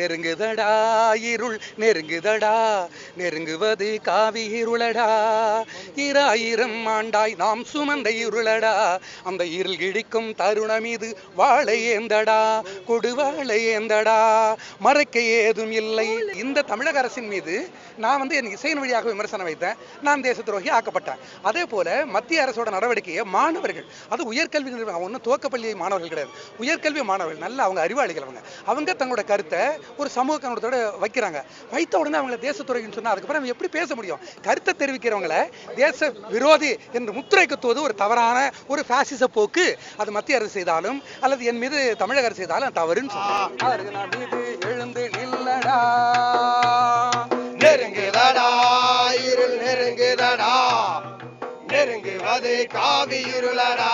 நெருங்குதடா இருள் நெருங்குதடா நெருங்குவது காவி இருளடா 2000 ஆண்டாய் நாம் சுமந்த இருளடா அந்த இருள் கிடிக்கும் தருணம் இது வாழை ஏந்தடா கொடுவாழை ஏந்தடா மறைக்க ஏதும் இல்லை. இந்த தமிழக அரசின் மீது நான் என் இசையின் வழியாக விமர்சனம் வைத்தேன். நான் தேச துரோகி ஆக்கப்பட்டேன். அதே போல மத்திய அரசோட நடவடிக்கையை மாணவர்கள், அது உயர்கல்வி ஒன்றும் துவக்கப்பள்ளி மாணவர்கள் கிடையாது, உயர்கல்வி மாணவர்கள், நல்ல அவங்க அறிவாளிகள், அவங்க தங்களோட கருத்தை ஒரு சமூக கண்ணோட்டத்தோட வைக்கிறாங்க. வைத்த உடனே அவங்களை தேச துரோகின்னு சொன்னா அதுக்கப்புறம் எப்படி பேச முடியும்? கருத்தை தெரிவிக்கிறவங்களை தேச விரோதி என்று முத்திரை குத்துவது ஒரு தவறான ஒரு பாசிச போக்கு. அது மத்திய அரசு செய்தாலும் அல்லது என் மீது தமிழக அரசு செய்தாலும் தவறுன்னு சொல்றேன். எழுந்து நில்லடா நெருங்குதடா இருள் நெருங்குதடா நெருங்குவது காவி இருளடா